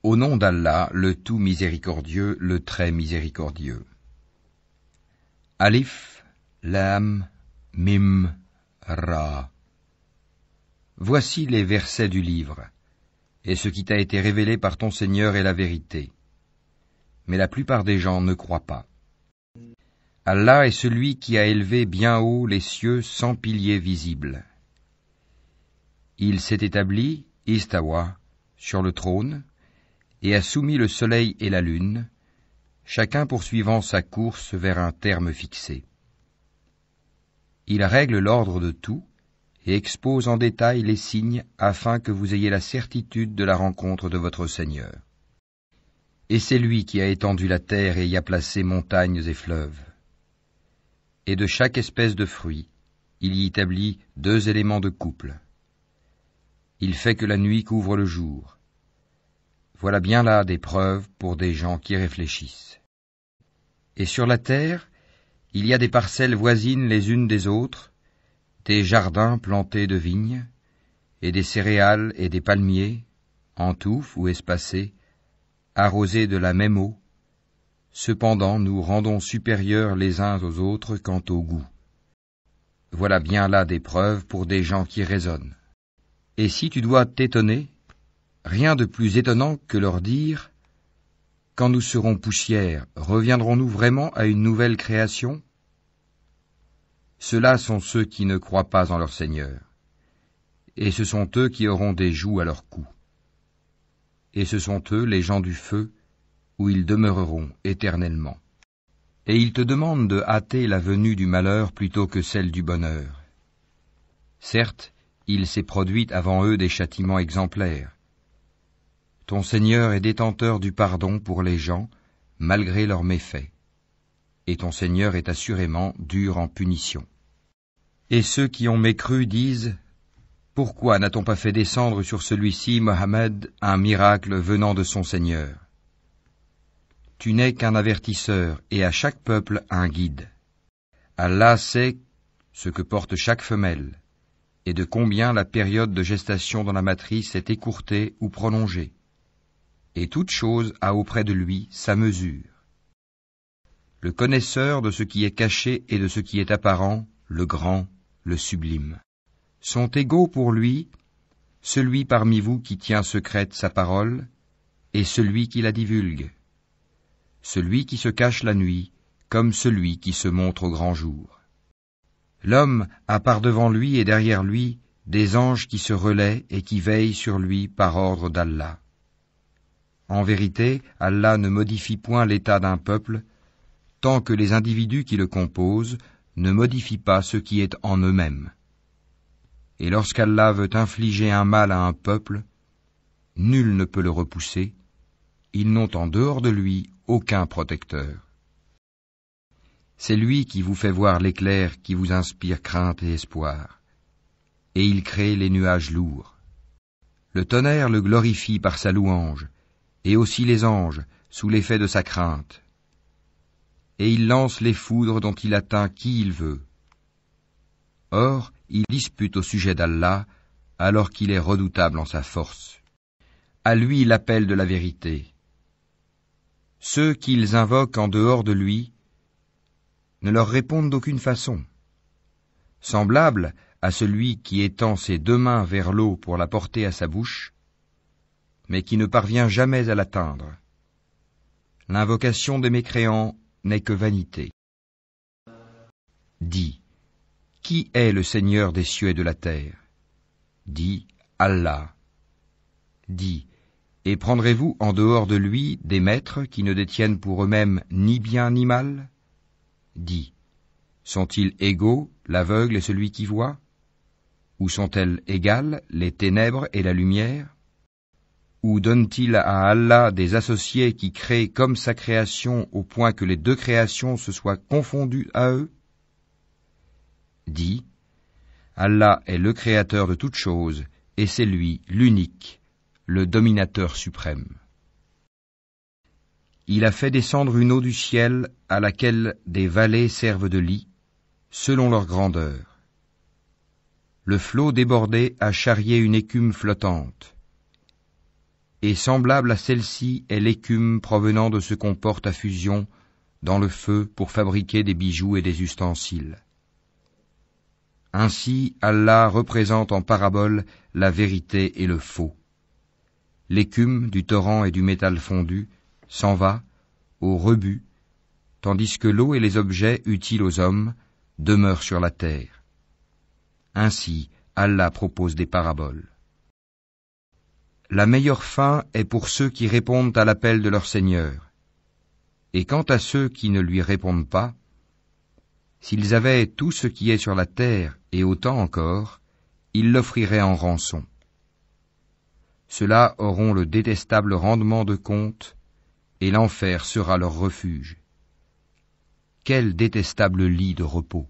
Au nom d'Allah, le tout miséricordieux, le très miséricordieux. Alif, Lam, Mim, Ra. Voici les versets du livre, et ce qui t'a été révélé par ton Seigneur est la vérité. Mais la plupart des gens ne croient pas. Allah est celui qui a élevé bien haut les cieux sans piliers visibles. Il s'est établi, Istawa, sur le trône, et a soumis le soleil et la lune, chacun poursuivant sa course vers un terme fixé. Il règle l'ordre de tout et expose en détail les signes afin que vous ayez la certitude de la rencontre de votre Seigneur. Et c'est lui qui a étendu la terre et y a placé montagnes et fleuves. Et de chaque espèce de fruit, il y établit 2 éléments de couple. Il fait que la nuit couvre le jour. Voilà bien là des preuves pour des gens qui réfléchissent. Et sur la terre, il y a des parcelles voisines les unes des autres, des jardins plantés de vignes, et des céréales et des palmiers, en touffes ou espacés, arrosés de la même eau. Cependant, nous rendons supérieurs les uns aux autres quant au goût. Voilà bien là des preuves pour des gens qui raisonnent. Et si tu dois t'étonner, rien de plus étonnant que leur dire « Quand nous serons poussière, reviendrons-nous vraiment à une nouvelle création ?» Ceux-là sont ceux qui ne croient pas en leur Seigneur, et ce sont eux qui auront des jougs à leur cou. Et ce sont eux les gens du feu, où ils demeureront éternellement. Et ils te demandent de hâter la venue du malheur plutôt que celle du bonheur. Certes, il s'est produit avant eux des châtiments exemplaires. Ton Seigneur est détenteur du pardon pour les gens, malgré leurs méfaits. Et ton Seigneur est assurément dur en punition. Et ceux qui ont mécru disent « Pourquoi n'a-t-on pas fait descendre sur celui-ci, Mohammed, un miracle venant de son Seigneur ? Tu n'es qu'un avertisseur et à chaque peuple un guide. Allah sait ce que porte chaque femelle et de combien la période de gestation dans la matrice est écourtée ou prolongée. Et toute chose a auprès de lui sa mesure. Le connaisseur de ce qui est caché et de ce qui est apparent, le grand, le sublime. Sont égaux pour lui, celui parmi vous qui tient secrète sa parole, et celui qui la divulgue. Celui qui se cache la nuit, comme celui qui se montre au grand jour. L'homme a par devant lui et derrière lui des anges qui se relaient et qui veillent sur lui par ordre d'Allah. En vérité, Allah ne modifie point l'état d'un peuple, tant que les individus qui le composent ne modifient pas ce qui est en eux-mêmes. Et lorsqu'Allah veut infliger un mal à un peuple, nul ne peut le repousser, ils n'ont en dehors de lui aucun protecteur. C'est lui qui vous fait voir l'éclair qui vous inspire crainte et espoir, et il crée les nuages lourds. Le tonnerre le glorifie par sa louange, et aussi les anges, sous l'effet de sa crainte. Et il lance les foudres dont il atteint qui il veut. Or, il dispute au sujet d'Allah, alors qu'il est redoutable en sa force. À lui l'appel de la vérité. Ceux qu'ils invoquent en dehors de lui ne leur répondent d'aucune façon. Semblable à celui qui étend ses 2 mains vers l'eau pour la porter à sa bouche, mais qui ne parvient jamais à l'atteindre. L'invocation des mécréants n'est que vanité. Dis, qui est le Seigneur des cieux et de la terre ? Dis, Allah. Dis, et prendrez-vous en dehors de lui des maîtres qui ne détiennent pour eux-mêmes ni bien ni mal ? Dis, sont-ils égaux, l'aveugle et celui qui voit ? Ou sont-elles égales, les ténèbres et la lumière ? Ou donne-t-il à Allah des associés qui créent comme sa création au point que les 2 créations se soient confondues à eux ? Dis, Allah est le créateur de toutes choses, et c'est lui, l'unique, le dominateur suprême. Il a fait descendre une eau du ciel à laquelle des vallées servent de lit, selon leur grandeur. Le flot débordé a charrié une écume flottante. et semblable à celle-ci est l'écume provenant de ce qu'on porte à fusion dans le feu pour fabriquer des bijoux et des ustensiles. Ainsi, Allah représente en parabole la vérité et le faux. L'écume du torrent et du métal fondu s'en va au rebut, tandis que l'eau et les objets utiles aux hommes demeurent sur la terre. Ainsi, Allah propose des paraboles. La meilleure fin est pour ceux qui répondent à l'appel de leur Seigneur. Et quant à ceux qui ne lui répondent pas, s'ils avaient tout ce qui est sur la terre et autant encore, ils l'offriraient en rançon. Ceux-là auront le détestable rendement de compte, et l'enfer sera leur refuge. Quel détestable lit de repos!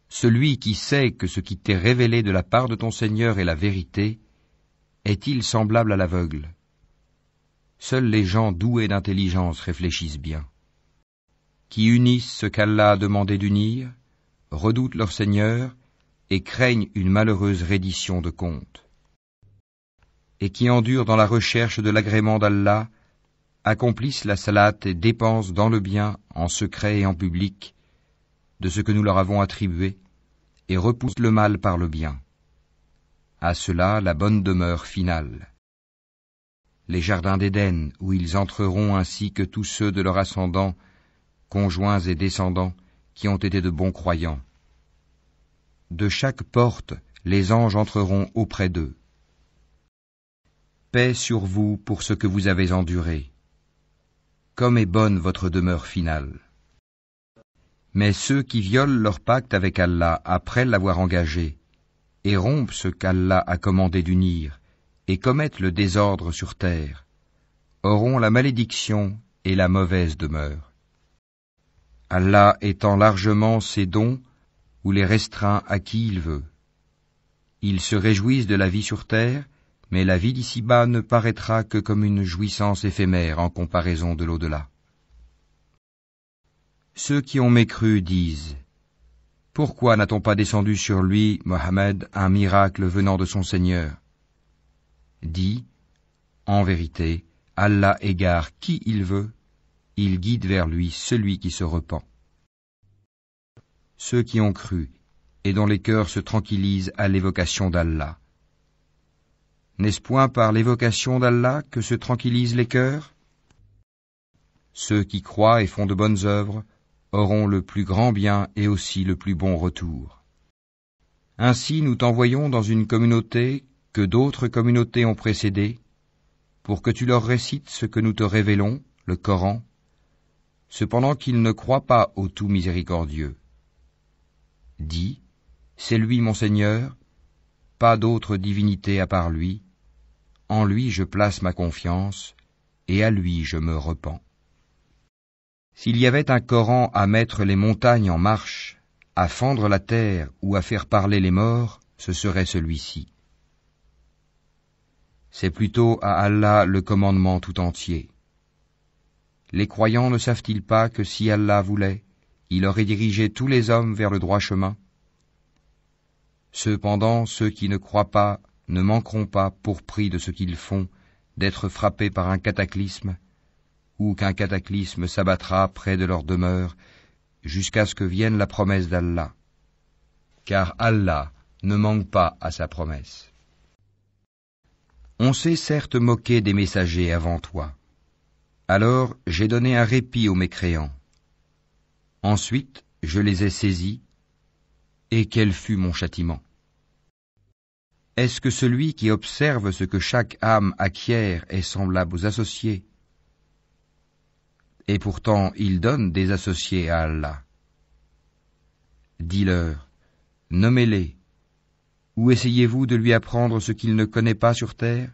Celui qui sait que ce qui t'est révélé de la part de ton Seigneur est la vérité, est-il semblable à l'aveugle? Seuls les gens doués d'intelligence réfléchissent bien. Qui unissent ce qu'Allah a demandé d'unir, redoutent leur Seigneur et craignent une malheureuse reddition de compte. Et qui endurent dans la recherche de l'agrément d'Allah, accomplissent la salate et dépensent dans le bien, en secret et en public, de ce que nous leur avons attribué, et repoussent le mal par le bien. À cela la bonne demeure finale. Les jardins d'Éden, où ils entreront ainsi que tous ceux de leur ascendant, conjoints et descendants, qui ont été de bons croyants. De chaque porte, les anges entreront auprès d'eux. Paix sur vous pour ce que vous avez enduré. Comme est bonne votre demeure finale. Mais ceux qui violent leur pacte avec Allah après l'avoir engagé, et rompent ce qu'Allah a commandé d'unir, et commettent le désordre sur terre, auront la malédiction et la mauvaise demeure. Allah étend largement ses dons ou les restreint à qui il veut. Ils se réjouissent de la vie sur terre, mais la vie d'ici-bas ne paraîtra que comme une jouissance éphémère en comparaison de l'au-delà. Ceux qui ont mécru disent: pourquoi n'a-t-on pas descendu sur lui, Mohammed, un miracle venant de son Seigneur? Dis: en vérité, Allah égare qui il veut, il guide vers lui celui qui se repent. Ceux qui ont cru, et dont les cœurs se tranquillisent à l'évocation d'Allah. N'est-ce point par l'évocation d'Allah que se tranquillisent les cœurs? Ceux qui croient et font de bonnes œuvres auront le plus grand bien et aussi le plus bon retour. Ainsi nous t'envoyons dans une communauté que d'autres communautés ont précédée, pour que tu leur récites ce que nous te révélons, le Coran, cependant qu'ils ne croient pas au tout miséricordieux. Dis: c'est lui mon Seigneur, pas d'autre divinité à part lui, en lui je place ma confiance, et à lui je me repens. S'il y avait un Coran à mettre les montagnes en marche, à fendre la terre ou à faire parler les morts, ce serait celui-ci. C'est plutôt à Allah le commandement tout entier. Les croyants ne savent-ils pas que si Allah voulait, il aurait dirigé tous les hommes vers le droit chemin? Cependant, ceux qui ne croient pas ne manqueront pas, pour prix de ce qu'ils font, d'être frappés par un cataclysme, ou qu'un cataclysme s'abattra près de leur demeure, jusqu'à ce que vienne la promesse d'Allah. Car Allah ne manque pas à sa promesse. On s'est certes moqué des messagers avant toi. Alors j'ai donné un répit aux mécréants. Ensuite, je les ai saisis, et quel fut mon châtiment? Est-ce que celui qui observe ce que chaque âme acquiert est semblable aux associés? Et pourtant il donne des associés à Allah. Dis-leur: nommez-les, ou essayez-vous de lui apprendre ce qu'il ne connaît pas sur terre?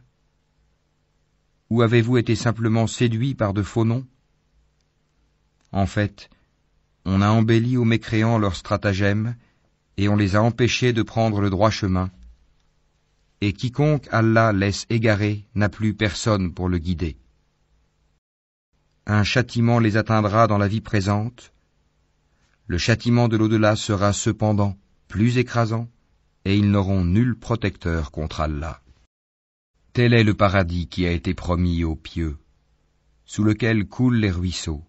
Ou avez-vous été simplement séduits par de faux noms? En fait, on a embelli aux mécréants leurs stratagèmes, et on les a empêchés de prendre le droit chemin. Et quiconque Allah laisse égarer n'a plus personne pour le guider. Un châtiment les atteindra dans la vie présente. Le châtiment de l'au-delà sera cependant plus écrasant, et ils n'auront nul protecteur contre Allah. Tel est le paradis qui a été promis aux pieux, sous lequel coulent les ruisseaux.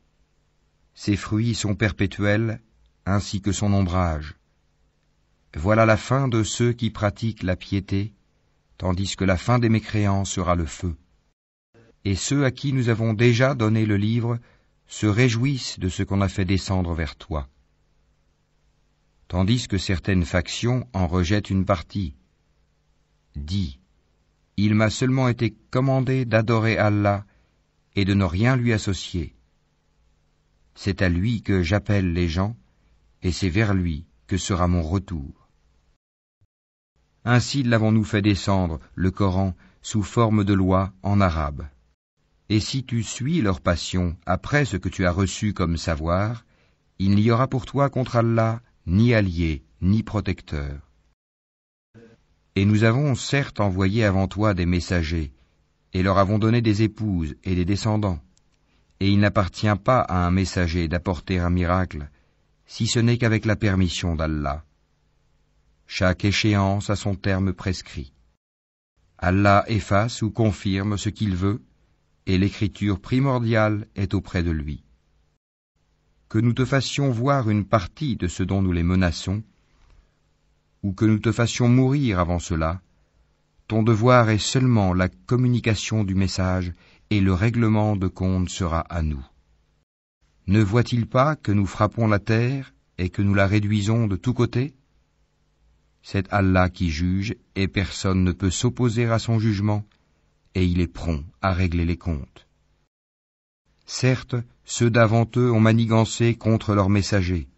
Ses fruits sont perpétuels, ainsi que son ombrage. Voilà la fin de ceux qui pratiquent la piété, tandis que la fin des mécréants sera le feu. Et ceux à qui nous avons déjà donné le livre se réjouissent de ce qu'on a fait descendre vers toi. Tandis que certaines factions en rejettent une partie. Dis, il m'a seulement été commandé d'adorer Allah et de ne rien lui associer. C'est à lui que j'appelle les gens, et c'est vers lui que sera mon retour. Ainsi l'avons-nous fait descendre, le Coran, sous forme de loi en arabe. Et si tu suis leur passion après ce que tu as reçu comme savoir, il n'y aura pour toi contre Allah ni allié, ni protecteur. Et nous avons certes envoyé avant toi des messagers, et leur avons donné des épouses et des descendants. Et il n'appartient pas à un messager d'apporter un miracle, si ce n'est qu'avec la permission d'Allah. Chaque échéance a son terme prescrit. Allah efface ou confirme ce qu'il veut, et l'écriture primordiale est auprès de lui. Que nous te fassions voir une partie de ce dont nous les menaçons, ou que nous te fassions mourir avant cela, ton devoir est seulement la communication du message et le règlement de compte sera à nous. Ne voit-il pas que nous frappons la terre et que nous la réduisons de tous côtés ? C'est Allah qui juge et personne ne peut s'opposer à son jugement et il est prompt à régler les comptes. Certes, ceux d'avant eux ont manigancé contre leurs messagers.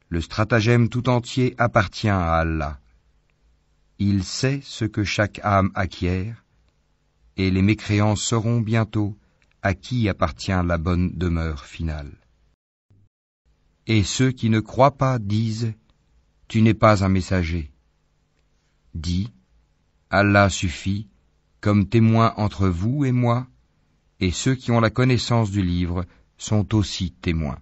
Le stratagème tout entier appartient à Allah. Il sait ce que chaque âme acquiert, et les mécréants sauront bientôt à qui appartient la bonne demeure finale. Et ceux qui ne croient pas disent « Tu n'es pas un messager ». Dis « Allah suffit comme témoin entre vous et moi, et ceux qui ont la connaissance du livre sont aussi témoins.